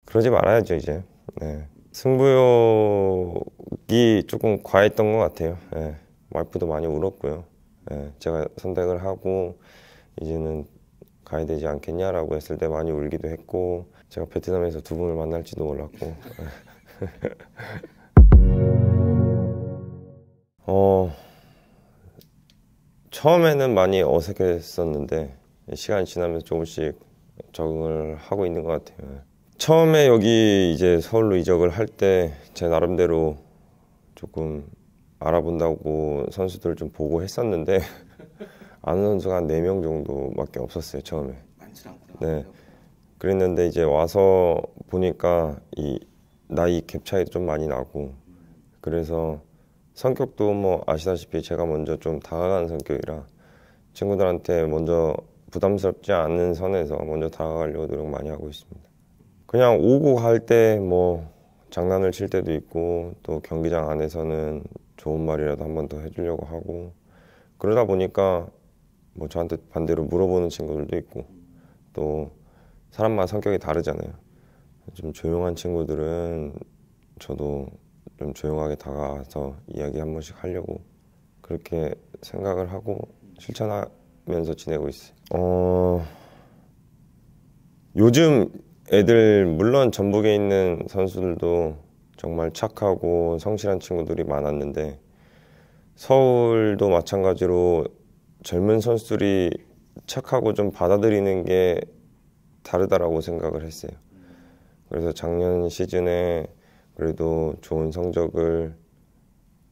그러지 말아야죠 이제. 네. 승부욕이 조금 과했던 것 같아요. 네. 와이프도 많이 울었고요. 네. 제가 선택을 하고 이제는 가야 되지 않겠냐라고 했을 때 많이 울기도 했고, 제가 베트남에서 두 분을 만날지도 몰랐고. 처음에는 많이 어색했었는데 시간이 지나면서 조금씩 적응을 하고 있는 것 같아요. 처음에 여기 이제 서울로 이적을 할 때 제 나름대로 조금 알아본다고 선수들 좀 보고 했었는데 아는 선수가 한 4명 정도밖에 없었어요, 처음에. 많지 않구나. 네. 그랬는데 이제 와서 보니까 이 나이 갭 차이도 좀 많이 나고, 그래서 성격도 뭐 아시다시피 제가 먼저 좀 다가가는 성격이라 친구들한테 먼저 부담스럽지 않은 선에서 먼저 다가가려고 노력 많이 하고 있습니다. 그냥 오고 갈 때 뭐 장난을 칠 때도 있고, 또 경기장 안에서는 좋은 말이라도 한 번 더 해주려고 하고, 그러다 보니까 뭐 저한테 반대로 물어보는 친구들도 있고, 또 사람마다 성격이 다르잖아요. 좀 조용한 친구들은 저도 좀 조용하게 다가가서 이야기 한 번씩 하려고 그렇게 생각을 하고 실천하면서 지내고 있어요. 요즘 애들, 물론 전북에 있는 선수들도 정말 착하고 성실한 친구들이 많았는데, 서울도 마찬가지로 젊은 선수들이 착하고 좀 받아들이는 게 다르다라고 생각을 했어요. 그래서 작년 시즌에 그래도 좋은 성적을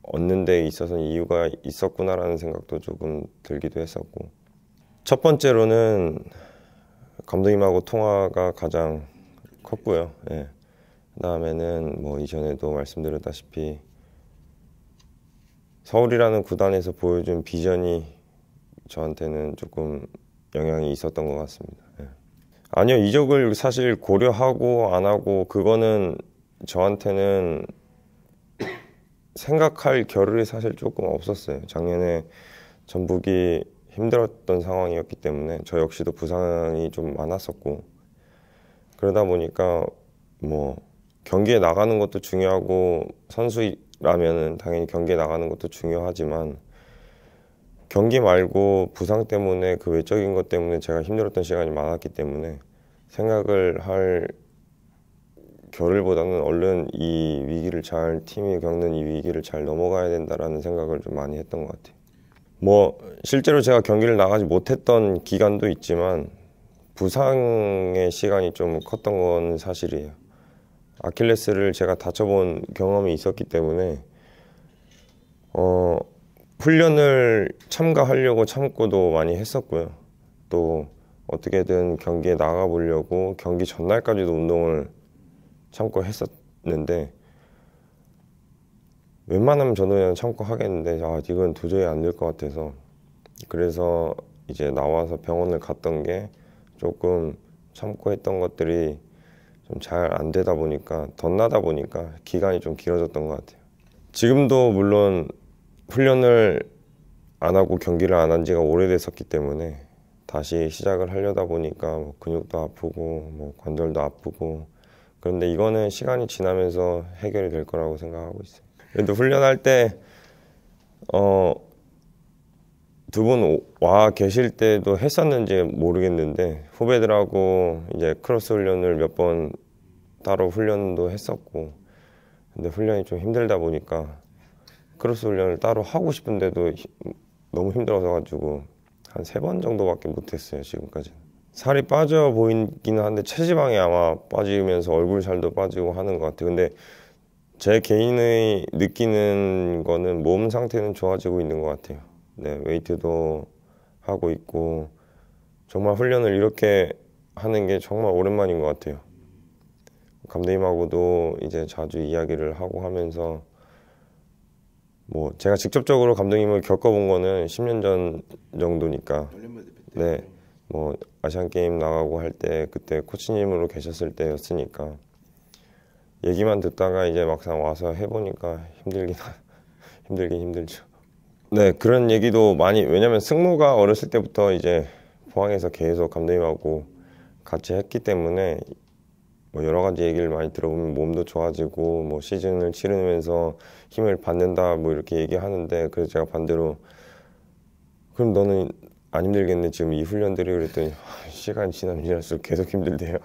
얻는 데 있어서는 이유가 있었구나라는 생각도 조금 들기도 했었고, 첫 번째로는 감독님하고 통화가 가장 컸고요. 예. 그다음에는 뭐 이전에도 말씀드렸다시피 서울이라는 구단에서 보여준 비전이 저한테는 조금 영향이 있었던 것 같습니다. 예. 아니요, 이적을 사실 고려하고 안 하고 그거는 저한테는 생각할 겨를이 사실 조금 없었어요. 작년에 전북이 힘들었던 상황이었기 때문에 저 역시도 부상이 좀 많았었고, 그러다 보니까 뭐 경기에 나가는 것도 중요하고 선수라면은 당연히 경기에 나가는 것도 중요하지만, 경기 말고 부상 때문에 그 외적인 것 때문에 제가 힘들었던 시간이 많았기 때문에 생각을 할 겨를보다는 얼른 이 위기를 잘, 팀이 겪는 이 위기를 잘 넘어가야 된다라는 생각을 좀 많이 했던 것 같아요. 뭐 실제로 제가 경기를 나가지 못했던 기간도 있지만 부상의 시간이 좀 컸던 건 사실이에요. 아킬레스를 제가 다쳐본 경험이 있었기 때문에 훈련을 참가하려고 참고도 많이 했었고요. 또 어떻게든 경기에 나가보려고 경기 전날까지도 운동을 참고 했었는데, 웬만하면 저도 그냥 참고 하겠는데 이건 도저히 안 될 것 같아서, 그래서 이제 나와서 병원을 갔던 게 조금 참고 했던 것들이 좀 잘 안 되다 보니까, 덧나다 보니까 기간이 좀 길어졌던 것 같아요. 지금도 물론 훈련을 안 하고 경기를 안 한 지가 오래됐었기 때문에 다시 시작을 하려다 보니까 뭐 근육도 아프고 뭐 관절도 아프고, 그런데 이거는 시간이 지나면서 해결이 될 거라고 생각하고 있어요. 그래도 훈련할 때 두 분 와 계실 때도 했었는지 모르겠는데 후배들하고 이제 크로스 훈련을 몇 번 따로 훈련도 했었고, 근데 훈련이 좀 힘들다 보니까 크로스 훈련을 따로 하고 싶은데도 너무 힘들어서 가지고 한 3번 정도밖에 못했어요, 지금까지. 살이 빠져 보이기는 한데 체지방이 아마 빠지면서 얼굴 살도 빠지고 하는 것 같아요. 근데 제 개인의 느끼는 거는 몸 상태는 좋아지고 있는 것 같아요. 네, 웨이트도 하고 있고, 정말 훈련을 이렇게 하는 게 정말 오랜만인 것 같아요. 감독님하고도 이제 자주 이야기를 하고 하면서, 뭐 제가 직접적으로 감독님을 겪어본 거는 10년 전 정도니까, 네, 뭐 아시안 게임 나가고 할 때 그때 코치님으로 계셨을 때였으니까 얘기만 듣다가 이제 막상 와서 해보니까 힘들긴 힘들죠. 네, 그런 얘기도 많이, 왜냐면 승무가 어렸을 때부터 이제 포항에서 계속 감독님하고 같이 했기 때문에 뭐 여러 가지 얘기를 많이 들어보면 몸도 좋아지고 뭐 시즌을 치르면서 힘을 받는다 뭐 이렇게 얘기하는데, 그래서 제가 반대로 그럼 너는 안 힘들겠네 지금 이 훈련들이, 그랬더니 시간 지나면 지날수록 계속 힘들대요.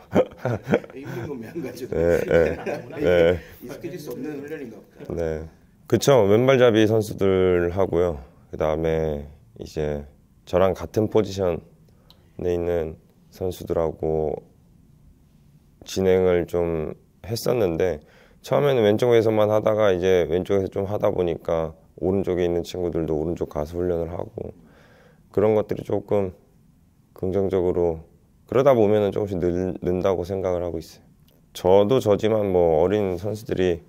힘든 건 매한가지로 네, 네, 네. 익숙해질 수 없는 훈련인가 보다. 네, 그쵸. 왼발잡이 선수들 하고요. 그 다음에 이제 저랑 같은 포지션에 있는 선수들하고 진행을 좀 했었는데, 처음에는 왼쪽에서만 하다가 이제 왼쪽에서 좀 하다 보니까 오른쪽에 있는 친구들도 오른쪽 가서 훈련을 하고, 그런 것들이 조금 긍정적으로 그러다 보면은 조금씩 는다고 생각을 하고 있어요. 저도 저지만 뭐 어린 선수들이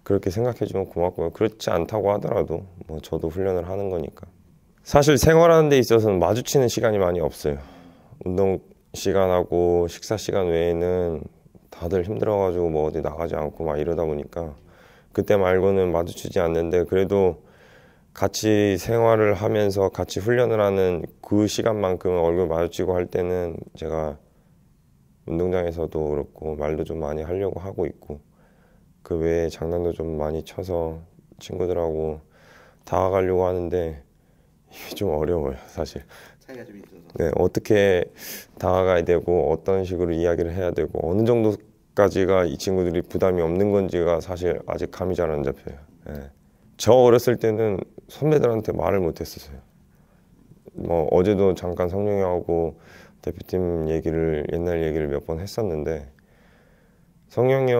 그렇게 생각해주면 고맙고요. 그렇지 않다고 하더라도 뭐 저도 훈련을 하는 거니까. 사실 생활하는 데 있어서는 마주치는 시간이 많이 없어요. 운동 시간하고 식사 시간 외에는 다들 힘들어가지고 뭐 어디 나가지 않고 막 이러다 보니까 그때 말고는 마주치지 않는데, 그래도 같이 생활을 하면서 같이 훈련을 하는 그 시간만큼 얼굴 마주치고 할 때는 제가 운동장에서도 그렇고 말도 좀 많이 하려고 하고 있고, 그 외에 장난도 좀 많이 쳐서 친구들하고 다가가려고 하는데 이게 좀 어려워요, 사실. 차이가 좀 있어서. 네, 어떻게 다가가야 되고 어떤 식으로 이야기를 해야 되고 어느 정도까지가 이 친구들이 부담이 없는 건지가 사실 아직 감이 잘 안 잡혀요. 네. 저 어렸을 때는 선배들한테 말을 못 했었어요. 뭐 어제도 잠깐 성룡이 하고 대표팀 얘기를, 옛날 얘기를 몇 번 했었는데, 성룡이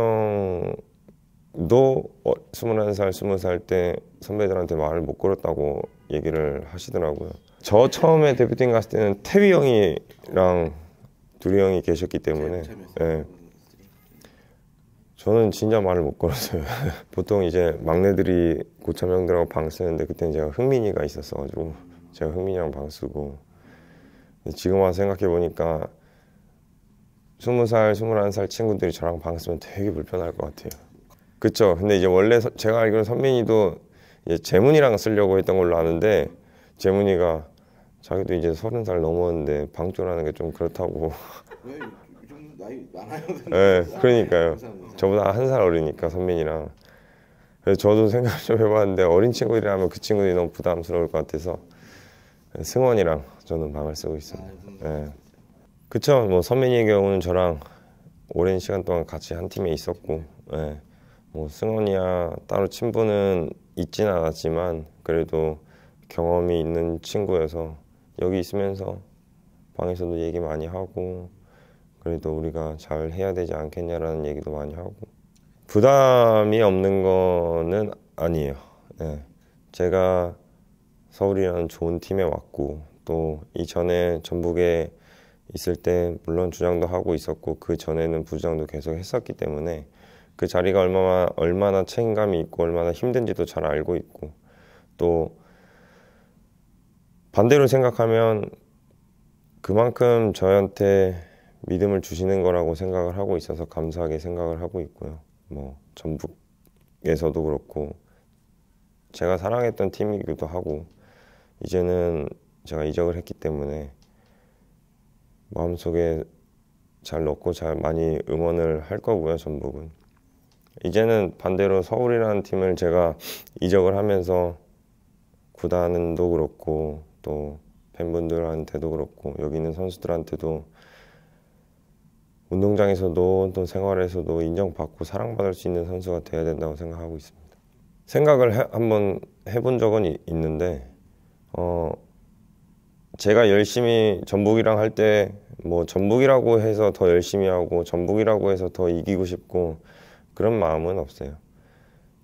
형도 21살, 20살 때 선배들한테 말을 못 걸었다고 얘기를 하시더라고요. 저 처음에 대표팀 갔을 때는 태휘 형이랑 두리 형이 계셨기 때문에 예, 저는 진짜 말을 못 걸었어요. 보통 이제 막내들이 고참 형들하고 방 쓰는데, 그때는 제가 흥민이가 있었어가지고 제가 흥민이랑 방 쓰고, 지금 와서 생각해 보니까 20살, 21살 친구들이 저랑 방 쓰면 되게 불편할 것 같아요. 그쵸. 근데 이제 원래 제가 알기로는 선민이도 이제 재문이랑 쓰려고 했던 걸로 아는데, 재문이가 자기도 이제 30살 넘었는데 방조라는 게 좀 그렇다고. 왜 좀 나이 많아요? 네, 그러니까요. 저보다 한 살 어리니까 선민이랑. 그래서 저도 생각 좀 해봤는데 어린 친구들이라면 그 친구들이 너무 부담스러울 것 같아서 승원이랑 저는 방을 쓰고 있습니다. 네. 그쵸. 뭐 선민이의 경우는 저랑 오랜 시간 동안 같이 한 팀에 있었고, 네. 뭐 승원이야 따로 친분은 있진 않았지만 그래도 경험이 있는 친구여서 여기 있으면서 방에서도 얘기 많이 하고, 그래도 우리가 잘 해야 되지 않겠냐라는 얘기도 많이 하고, 부담이 없는 거는 아니에요. 네. 제가 서울이라는 좋은 팀에 왔고, 또 이전에 전북에 있을 때 물론 주장도 하고 있었고 그 전에는 부주장도 계속 했었기 때문에 그 자리가 얼마나 책임감이 있고 얼마나 힘든지도 잘 알고 있고, 또 반대로 생각하면 그만큼 저한테 믿음을 주시는 거라고 생각을 하고 있어서 감사하게 생각을 하고 있고요. 뭐 전북에서도 그렇고 제가 사랑했던 팀이기도 하고, 이제는 제가 이적을 했기 때문에 마음속에 잘 넣고 잘 많이 응원을 할 거고요. 전북은 이제는 반대로 서울이라는 팀을 제가 이적을 하면서 구단도 그렇고 또 팬분들한테도 그렇고 여기 있는 선수들한테도 운동장에서도 또 생활에서도 인정받고 사랑받을 수 있는 선수가 돼야 된다고 생각하고 있습니다. 생각을 한번 해본 적은 있는데 제가 열심히 전북이랑 할 때 뭐 전북이라고 해서 더 열심히 하고 전북이라고 해서 더 이기고 싶고 그런 마음은 없어요.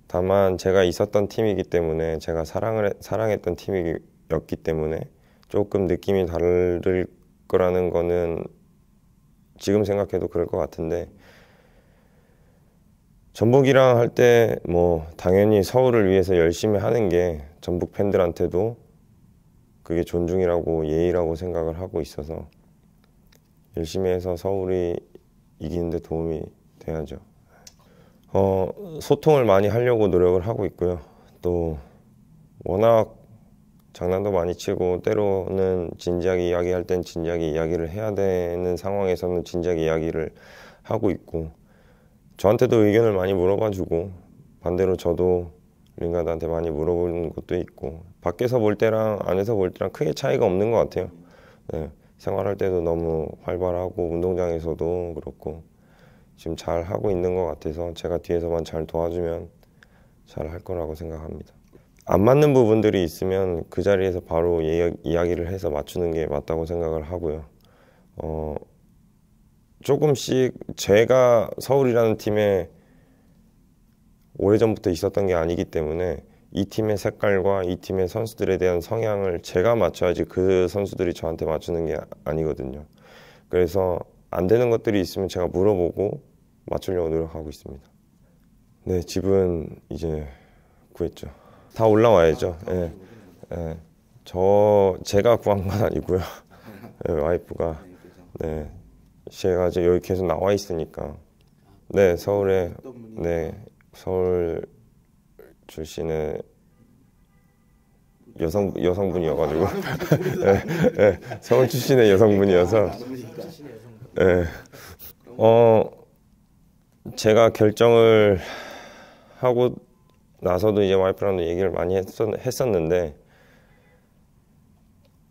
다만 제가 있었던 팀이기 때문에 제가 사랑했던 팀이었기 때문에 조금 느낌이 다를 거라는 거는 지금 생각해도 그럴 것 같은데, 전북이랑 할 때 뭐 당연히 서울을 위해서 열심히 하는 게 전북 팬들한테도 그게 존중이라고 예의라고 생각을 하고 있어서 열심히 해서 서울이 이기는데 도움이 돼야죠. 소통을 많이 하려고 노력을 하고 있고요. 또 워낙 장난도 많이 치고 때로는 진지하게 이야기할 땐 진지하게 이야기를 해야 되는 상황에서는 진지하게 이야기를 하고 있고, 저한테도 의견을 많이 물어봐주고 반대로 저도 링가드한테 많이 물어보는 것도 있고 밖에서 볼 때랑 안에서 볼 때랑 크게 차이가 없는 것 같아요. 네, 생활할 때도 너무 활발하고 운동장에서도 그렇고 지금 잘 하고 있는 것 같아서 제가 뒤에서만 잘 도와주면 잘 할 거라고 생각합니다. 안 맞는 부분들이 있으면 그 자리에서 바로 이야기를 해서 맞추는 게 맞다고 생각을 하고요. 조금씩 제가 서울이라는 팀에 오래전부터 있었던 게 아니기 때문에 이 팀의 색깔과 이 팀의 선수들에 대한 성향을 제가 맞춰야지 그 선수들이 저한테 맞추는 게 아니거든요. 그래서 안 되는 것들이 있으면 제가 물어보고 맞추려고 노력하고 있습니다. 네, 집은 이제 구했죠. 다 올라와야죠. 예. 예. 제가 구한 건 아니고요. 네, 와이프가. 네. 제가 이제 여기 계속 나와 있으니까. 네, 서울에. 네, 서울 출신의 여성분이어가지고. 네, 네, 서울 출신의 여성분이어서. 네. 제가 결정을 하고 나서도 이제 와이프랑도 얘기를 많이 했었는데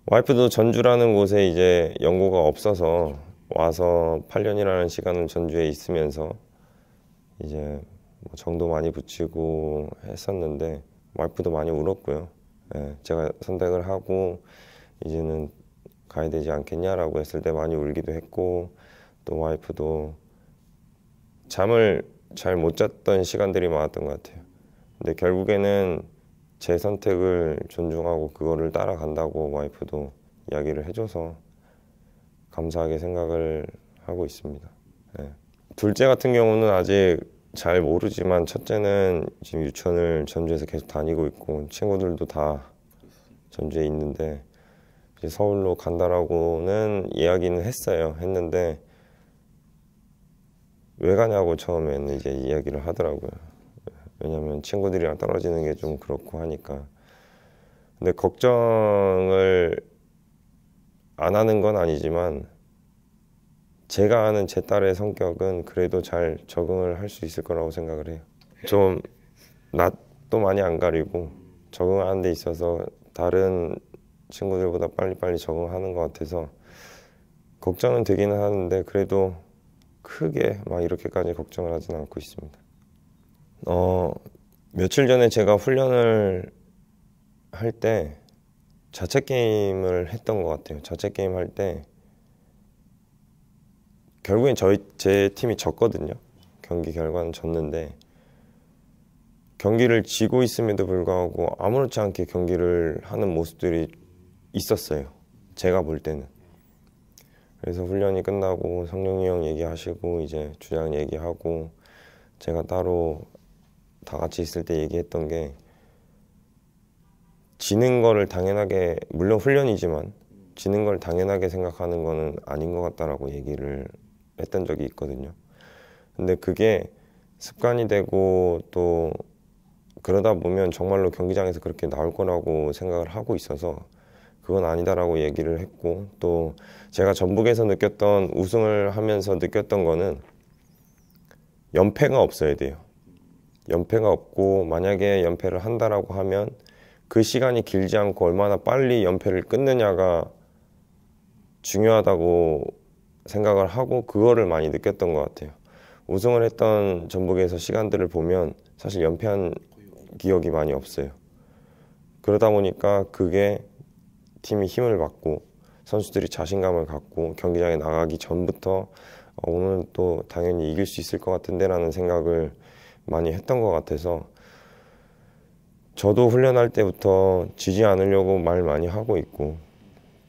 와이프도 전주라는 곳에 이제 연고가 없어서 와서 8년이라는 시간을 전주에 있으면서 이제 뭐 정도 많이 붙이고 했었는데 와이프도 많이 울었고요. 예, 제가 선택을 하고 이제는 가야 되지 않겠냐라고 했을 때 많이 울기도 했고 또 와이프도 잠을 잘 못 잤던 시간들이 많았던 것 같아요. 근데 결국에는 제 선택을 존중하고 그거를 따라간다고 와이프도 이야기를 해줘서 감사하게 생각을 하고 있습니다. 네. 둘째 같은 경우는 아직 잘 모르지만 첫째는 지금 유치원을 전주에서 계속 다니고 있고 친구들도 다 전주에 있는데 이제 서울로 간다라고는 이야기는 했는데 왜 가냐고 처음에는 이제 이야기를 하더라고요. 왜냐면 친구들이랑 떨어지는 게 좀 그렇고 하니까. 근데 걱정을 안 하는 건 아니지만 제가 아는 제 딸의 성격은 그래도 잘 적응을 할 수 있을 거라고 생각을 해요. 좀 낯도 많이 안 가리고 적응하는 데 있어서 다른 친구들보다 빨리빨리 적응하는 것 같아서 걱정은 되기는 하는데 그래도 크게 막 이렇게까지 걱정을 하지는 않고 있습니다. 며칠 전에 제가 훈련을 할 때 자체 게임을 했던 것 같아요. 자체 게임 할 때 결국엔 제 팀이 졌거든요. 경기 결과는 졌는데 경기를 지고 있음에도 불구하고 아무렇지 않게 경기를 하는 모습들이 있었어요. 제가 볼 때는. 그래서 훈련이 끝나고 성룡이 형 얘기하시고 이제 주장 얘기하고 제가 따로 다 같이 있을 때 얘기했던 게 지는 거를 당연하게 물론 훈련이지만 지는 걸 당연하게 생각하는 거는 아닌 것 같다라고 얘기를 했던 적이 있거든요. 근데 그게 습관이 되고 또 그러다 보면 정말로 경기장에서 그렇게 나올 거라고 생각을 하고 있어서 그건 아니다라고 얘기를 했고 또 제가 전북에서 느꼈던 우승을 하면서 느꼈던 거는 연패가 없어야 돼요. 연패가 없고 만약에 연패를 한다라고 하면 그 시간이 길지 않고 얼마나 빨리 연패를 끊느냐가 중요하다고 생각을 하고 그거를 많이 느꼈던 것 같아요. 우승을 했던 전북에서 시간들을 보면 사실 연패한 기억이 많이 없어요. 그러다 보니까 그게 팀이 힘을 받고 선수들이 자신감을 갖고 경기장에 나가기 전부터 오늘 또 당연히 이길 수 있을 것 같은데 라는 생각을 많이 했던 것 같아서 저도 훈련할 때부터 지지 않으려고 말 많이 하고 있고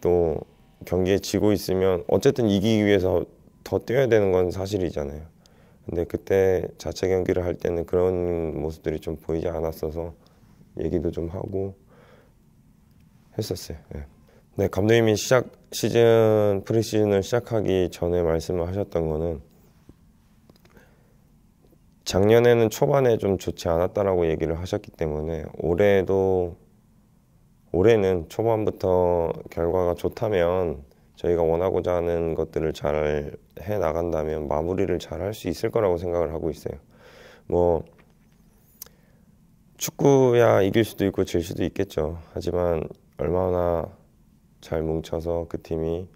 또 경기에 지고 있으면 어쨌든 이기기 위해서 더 뛰어야 되는 건 사실이잖아요. 근데 그때 자체 경기를 할 때는 그런 모습들이 좀 보이지 않았어서 얘기도 좀 하고 했었어요. 네. 네, 감독님이 프리시즌을 시작하기 전에 말씀을 하셨던 거는 작년에는 초반에 좀 좋지 않았다라고 얘기를 하셨기 때문에 올해는 초반부터 결과가 좋다면 저희가 원하고자 하는 것들을 잘 해 나간다면 마무리를 잘 할 수 있을 거라고 생각을 하고 있어요. 뭐 축구야 이길 수도 있고 질 수도 있겠죠. 하지만 얼마나 잘 뭉쳐서 그 팀이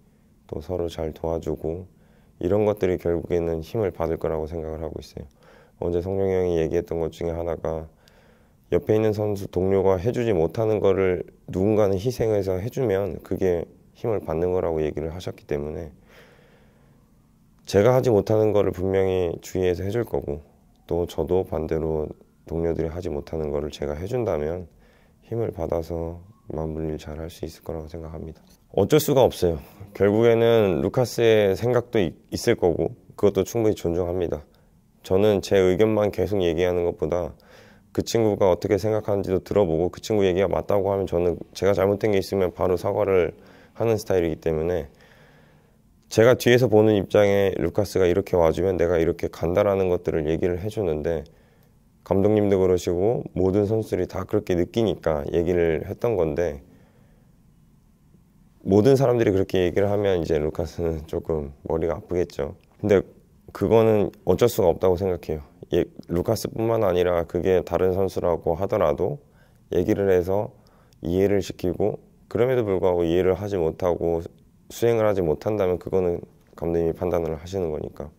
또 서로 잘 도와주고 이런 것들이 결국에는 힘을 받을 거라고 생각을 하고 있어요. 어제 성룡이 형이 얘기했던 것 중에 하나가 옆에 있는 선수 동료가 해주지 못하는 거를 누군가는 희생해서 해주면 그게 힘을 받는 거라고 얘기를 하셨기 때문에 제가 하지 못하는 거를 분명히 주위에서 해줄 거고 또 저도 반대로 동료들이 하지 못하는 거를 제가 해준다면 힘을 받아서 마무리를 잘 할 수 있을 거라고 생각합니다. 어쩔 수가 없어요. 결국에는 루카스의 생각도 있을 거고 그것도 충분히 존중합니다. 저는 제 의견만 계속 얘기하는 것보다 그 친구가 어떻게 생각하는지도 들어보고 그 친구 얘기가 맞다고 하면 저는 제가 잘못된 게 있으면 바로 사과를 하는 스타일이기 때문에 제가 뒤에서 보는 입장에 루카스가 이렇게 와주면 내가 이렇게 간다라는 것들을 얘기를 해주는데 감독님도 그러시고 모든 선수들이 다 그렇게 느끼니까 얘기를 했던 건데 모든 사람들이 그렇게 얘기를 하면 이제 루카스는 조금 머리가 아프겠죠. 근데 그거는 어쩔 수가 없다고 생각해요. 루카스뿐만 아니라 그게 다른 선수라고 하더라도 얘기를 해서 이해를 시키고 그럼에도 불구하고 이해를 하지 못하고 수행을 하지 못한다면 그거는 감독님이 판단을 하시는 거니까.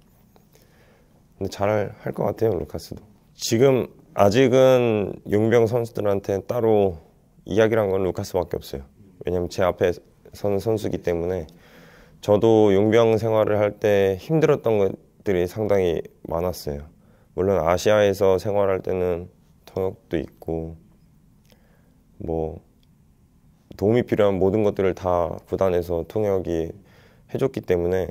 근데 잘 할 것 같아요, 루카스도. 지금 아직은 용병 선수들한테 따로 이야기를 한 건 루카스밖에 없어요. 왜냐면 제 앞에 서는 선수이기 때문에 저도 용병 생활을 할 때 힘들었던 것들이 상당히 많았어요. 물론 아시아에서 생활할 때는 통역도 있고 뭐 도움이 필요한 모든 것들을 다 구단에서 통역이 해줬기 때문에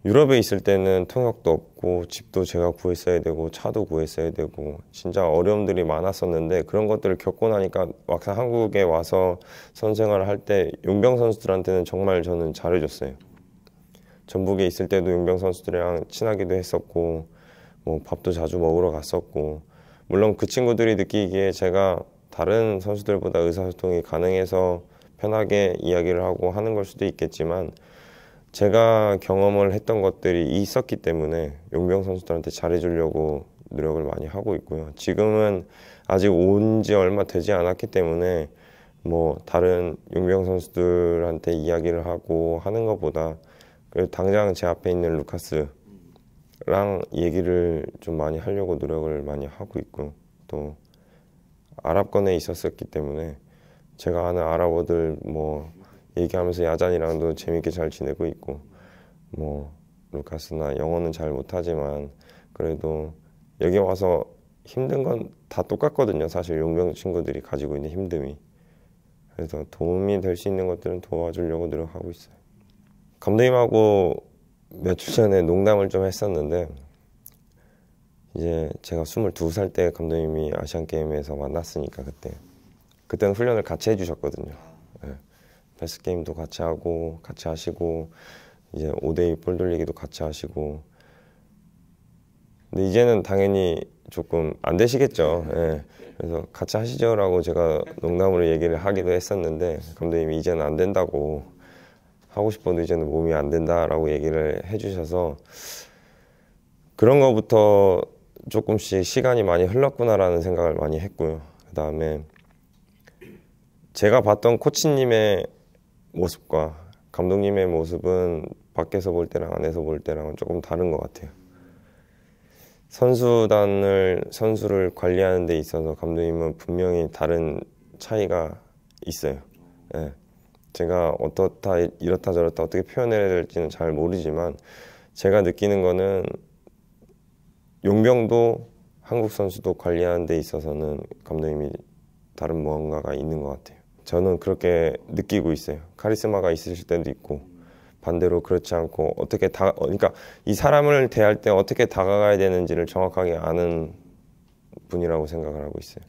유럽에 있을 때는 통역도 없고 집도 제가 구했어야 되고 차도 구했어야 되고 진짜 어려움들이 많았었는데 그런 것들을 겪고 나니까 막상 한국에 와서 선생활을 할 때 용병 선수들한테는 정말 저는 잘해줬어요. 전북에 있을 때도 용병 선수들이랑 친하기도 했었고 뭐 밥도 자주 먹으러 갔었고 물론 그 친구들이 느끼기에 제가 다른 선수들보다 의사소통이 가능해서 편하게 이야기를 하고 하는 걸 수도 있겠지만 제가 경험을 했던 것들이 있었기 때문에 용병 선수들한테 잘해주려고 노력을 많이 하고 있고요. 지금은 아직 온 지 얼마 되지 않았기 때문에 뭐 다른 용병 선수들한테 이야기를 하고 하는 것보다 그래도 당장 제 앞에 있는 루카스랑 얘기를 좀 많이 하려고 노력을 많이 하고 있고 또 아랍권에 있었었기 때문에 제가 아는 아랍어들 뭐 얘기하면서 야잔이랑도 재밌게 잘 지내고 있고 뭐 루카스나 영어는 잘 못하지만 그래도 여기 와서 힘든 건 다 똑같거든요. 사실 용병 친구들이 가지고 있는 힘듦이. 그래서 도움이 될 수 있는 것들은 도와주려고 노력하고 있어요. 감독님하고 며칠 전에 농담을 좀 했었는데 이제 제가 22살 때 감독님이 아시안게임에서 만났으니까 그때는 훈련을 같이 해주셨거든요. 네. 패스게임도 같이 하고 같이 하시고 이제 5대2 볼 돌리기도 같이 하시고 근데 이제는 당연히 조금 안 되시겠죠. 네. 그래서 같이 하시죠라고 제가 농담으로 얘기를 하기도 했었는데 감독님이 이제는 안 된다고 하고 싶어도 이제는 몸이 안 된다라고 얘기를 해주셔서 그런 거부터 조금씩 시간이 많이 흘렀구나라는 생각을 많이 했고요. 그 다음에 제가 봤던 코치님의 모습과 감독님의 모습은 밖에서 볼 때랑 안에서 볼 때랑은 조금 다른 것 같아요. 선수를 관리하는 데 있어서 감독님은 분명히 다른 차이가 있어요. 네. 제가 어떻다 이렇다 저렇다 어떻게 표현해야 될지는 잘 모르지만 제가 느끼는 거는 용병도 한국 선수도 관리하는 데 있어서는 감독님이 다른 무언가가 있는 것 같아요. 저는 그렇게 느끼고 있어요. 카리스마가 있으실 때도 있고 반대로 그렇지 않고 그러니까 이 사람을 대할 때 어떻게 다가가야 되는지를 정확하게 아는 분이라고 생각을 하고 있어요.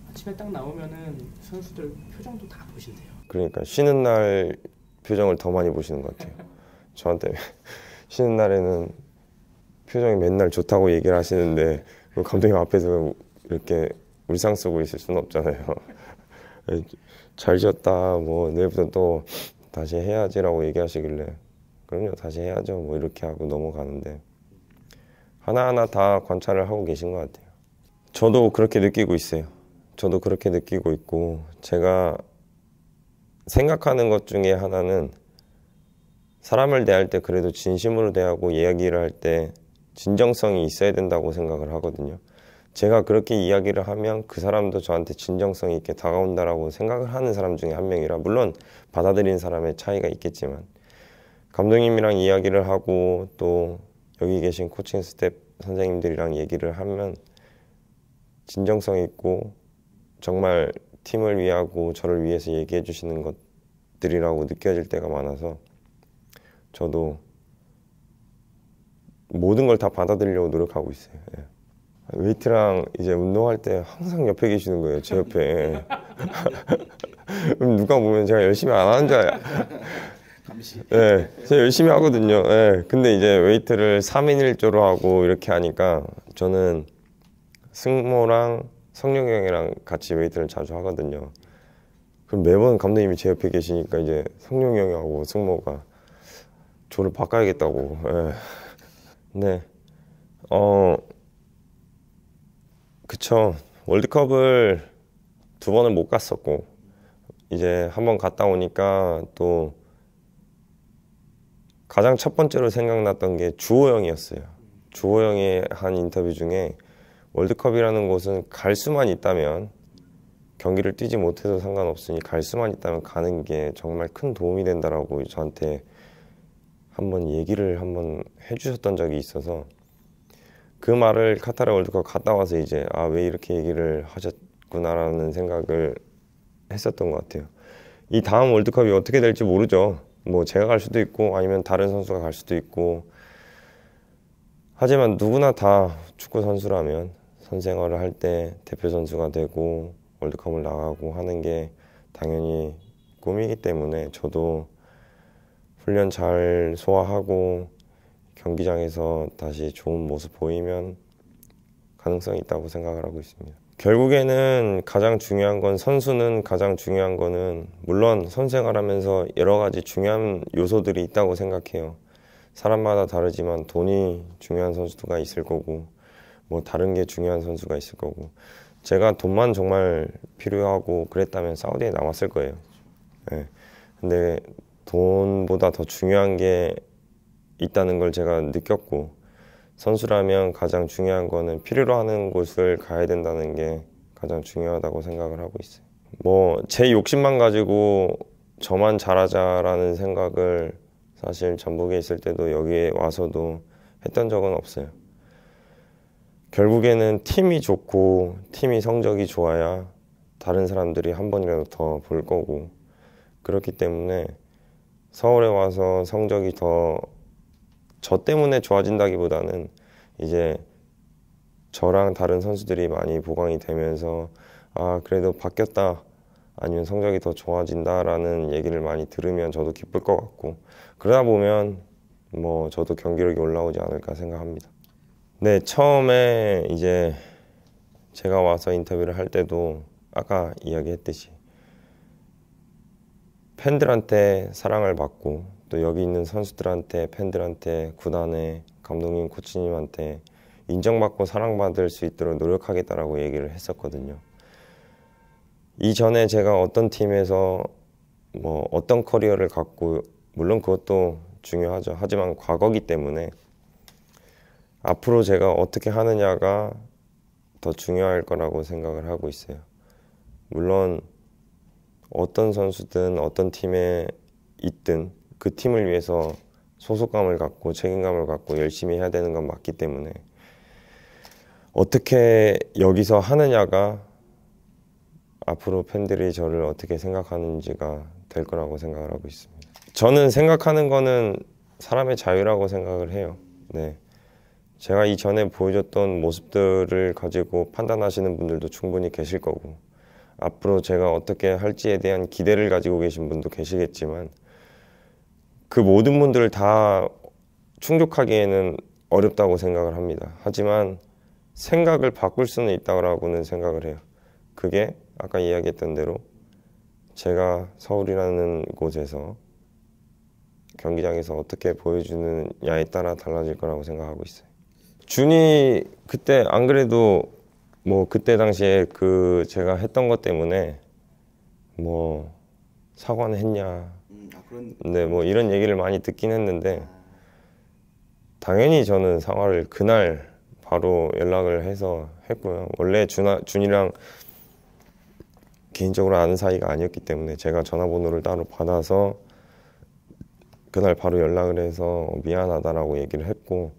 아침에 딱 나오면은 선수들 표정도 다 보신대요. 그러니까 쉬는 날 표정을 더 많이 보시는 것 같아요. 저한테 쉬는 날에는 표정이 맨날 좋다고 얘기를 하시는데 감독님 앞에서 이렇게 울상 쓰고 있을 수는 없잖아요. 잘 지었다 뭐 내일부터 또 다시 해야지라고 얘기하시길래 그럼요, 다시 해야죠. 뭐 이렇게 하고 넘어가는데 하나하나 다 관찰을 하고 계신 것 같아요. 저도 그렇게 느끼고 있어요. 저도 그렇게 느끼고 있고 제가 생각하는 것 중에 하나는 사람을 대할 때 그래도 진심으로 대하고 이야기를 할 때 진정성이 있어야 된다고 생각을 하거든요. 제가 그렇게 이야기를 하면 그 사람도 저한테 진정성 있게 다가온다라고 생각을 하는 사람 중에 한 명이라 물론 받아들이는 사람의 차이가 있겠지만 감독님이랑 이야기를 하고 또 여기 계신 코칭 스텝 선생님들이랑 얘기를 하면 진정성 있고 정말 팀을 위하고 저를 위해서 얘기해 주시는 것들이라고 느껴질 때가 많아서 저도 모든 걸 다 받아들이려고 노력하고 있어요. 예. 웨이트랑 이제 운동할 때 항상 옆에 계시는 거예요. 제 옆에. 그럼 누가 보면 제가 열심히 안 하는 줄 알아요. 감시. 네, 제가 열심히 하거든요. 네, 근데 이제 웨이트를 3인 1조로 하고 이렇게 하니까 저는 승모랑 성룡이 형이랑 같이 웨이트를 자주 하거든요. 그럼 매번 감독님이 제 옆에 계시니까 이제 성룡이 형하고 승모가 조를 바꿔야겠다고. 네. 네. 그쵸. 월드컵을 2번을 못 갔었고 이제 한 번 갔다 오니까 또 가장 첫 번째로 생각났던 게 주호 형이었어요. 주호 형이 한 인터뷰 중에 월드컵이라는 곳은 갈 수만 있다면 경기를 뛰지 못해도 상관없으니 갈 수만 있다면 가는 게 정말 큰 도움이 된다라고 저한테 한번 얘기를 한번 해주셨던 적이 있어서 그 말을 카타르 월드컵 갔다 와서 이제 아, 왜 이렇게 얘기를 하셨구나라는 생각을 했었던 것 같아요. 이 다음 월드컵이 어떻게 될지 모르죠. 뭐 제가 갈 수도 있고 아니면 다른 선수가 갈 수도 있고 하지만 누구나 다 축구 선수라면 선생활을 할 때 대표 선수가 되고 월드컵을 나가고 하는 게 당연히 꿈이기 때문에 저도 훈련 잘 소화하고 경기장에서 다시 좋은 모습 보이면 가능성이 있다고 생각을 하고 있습니다. 결국에는 가장 중요한 건 선수는 가장 중요한 거는 물론 선생활하면서 여러 가지 중요한 요소들이 있다고 생각해요. 사람마다 다르지만 돈이 중요한 선수가 있을 거고 뭐 다른 게 중요한 선수가 있을 거고 제가 돈만 정말 필요하고 그랬다면 사우디에 남았을 거예요. 네. 근데 돈보다 더 중요한 게 있다는 걸 제가 느꼈고 선수라면 가장 중요한 거는 필요로 하는 곳을 가야 된다는 게 가장 중요하다고 생각을 하고 있어요. 뭐 제 욕심만 가지고 저만 잘하자라는 생각을 사실 전북에 있을 때도 여기에 와서도 했던 적은 없어요. 결국에는 팀이 좋고 팀이 성적이 좋아야 다른 사람들이 한 번이라도 더 볼 거고 그렇기 때문에 서울에 와서 성적이 더 저 때문에 좋아진다기보다는 이제 저랑 다른 선수들이 많이 보강이 되면서 아 그래도 바뀌었다 아니면 성적이 더 좋아진다라는 얘기를 많이 들으면 저도 기쁠 것 같고 그러다 보면 뭐 저도 경기력이 올라오지 않을까 생각합니다. 네, 처음에 이제 제가 와서 인터뷰를 할 때도 아까 이야기했듯이 팬들한테 사랑을 받고 또 여기 있는 선수들한테 팬들한테 구단에 감독님 코치님한테 인정받고 사랑받을 수 있도록 노력하겠다라고 얘기를 했었거든요. 이전에 제가 어떤 팀에서 뭐 어떤 커리어를 갖고 물론 그것도 중요하죠. 하지만 과거기 때문에 앞으로 제가 어떻게 하느냐가 더 중요할 거라고 생각을 하고 있어요. 물론 어떤 선수든 어떤 팀에 있든 그 팀을 위해서 소속감을 갖고 책임감을 갖고 열심히 해야 되는 건 맞기 때문에 어떻게 여기서 하느냐가 앞으로 팬들이 저를 어떻게 생각하는지가 될 거라고 생각을 하고 있습니다. 저는 생각하는 거는 사람의 자유라고 생각을 해요. 네. 제가 이전에 보여줬던 모습들을 가지고 판단하시는 분들도 충분히 계실 거고 앞으로 제가 어떻게 할지에 대한 기대를 가지고 계신 분도 계시겠지만 그 모든 분들을 다 충족하기에는 어렵다고 생각을 합니다. 하지만 생각을 바꿀 수는 있다고는 생각을 해요. 그게 아까 이야기했던 대로 제가 서울이라는 곳에서 경기장에서 어떻게 보여주느냐에 따라 달라질 거라고 생각하고 있어요. 준이 그때 안 그래도 뭐 그때 당시에 그 제가 했던 것 때문에 뭐 사과는 했냐, 그런. 네, 뭐 이런 얘기를 많이 듣긴 했는데 당연히 저는 사과를 그날 바로 연락을 해서 했고요. 원래 준이랑 개인적으로 아는 사이가 아니었기 때문에 제가 전화번호를 따로 받아서 그날 바로 연락을 해서 미안하다라고 얘기를 했고,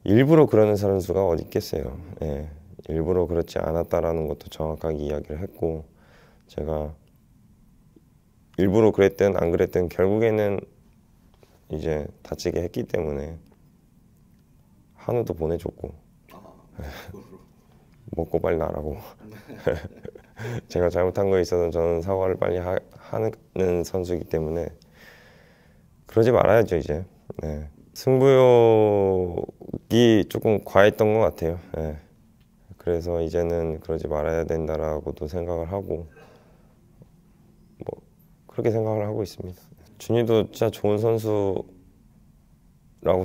일부러 그러는 선수가 어디 있겠어요. 예, 일부러 그렇지 않았다라는 것도 정확하게 이야기를 했고, 제가 일부러 그랬든 안 그랬든 결국에는 이제 다치게 했기 때문에 한우도 보내줬고 먹고 빨리 나라고. 제가 잘못한 거 있어서 저는 사과를 빨리 하는 선수이기 때문에 그러지 말아야죠 이제. 네. 승부욕이 조금 과했던 것 같아요. 네. 그래서 이제는 그러지 말아야 된다라고도 생각을 하고 뭐 그렇게 생각을 하고 있습니다. 준이도 진짜 좋은 선수라고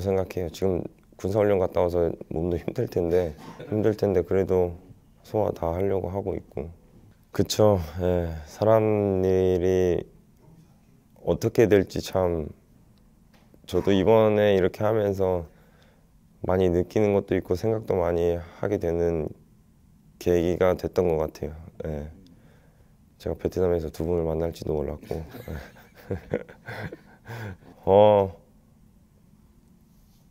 생각해요. 지금 군사훈련 갔다 와서 몸도 힘들 텐데 그래도 소화 다 하려고 하고 있고. 그쵸. 예, 사람 일이 어떻게 될지 참 저도 이번에 이렇게 하면서 많이 느끼는 것도 있고 생각도 많이 하게 되는 계기가 됐던 것 같아요. 예. 제가 베트남에서 두 분을 만날지도 몰랐고.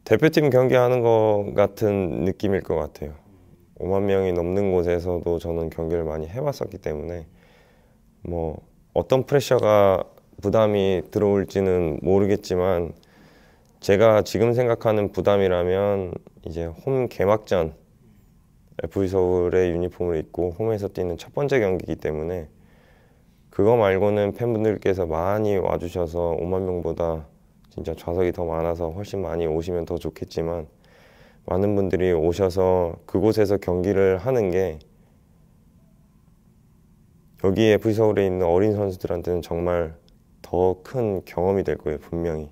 대표팀 경기하는 것 같은 느낌일 것 같아요. 5만 명이 넘는 곳에서도 저는 경기를 많이 해봤었기 때문에 뭐 어떤 프레셔가 부담이 들어올지는 모르겠지만 제가 지금 생각하는 부담이라면 이제 홈 개막전 FC서울의 유니폼을 입고 홈에서 뛰는 첫 번째 경기이기 때문에 그거 말고는 팬분들께서 많이 와주셔서 5만 명보다 진짜 좌석이 더 많아서 훨씬 많이 오시면 더 좋겠지만 많은 분들이 오셔서 그곳에서 경기를 하는 게 여기 FC서울에 있는 어린 선수들한테는 정말 더 큰 경험이 될 거예요, 분명히.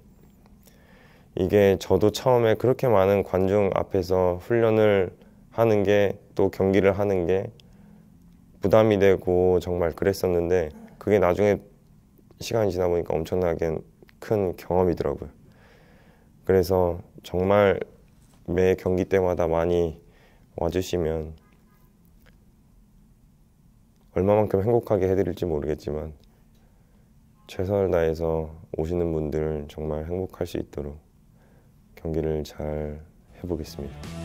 이게 저도 처음에 그렇게 많은 관중 앞에서 훈련을 하는 게 또 경기를 하는 게 부담이 되고 정말 그랬었는데 그게 나중에 시간이 지나 보니까 엄청나게 큰 경험이더라고요. 그래서 정말 매 경기 때마다 많이 와주시면 얼마만큼 행복하게 해드릴지 모르겠지만 최선을 다해서 오시는 분들 정말 행복할 수 있도록 경기를 잘 해보겠습니다.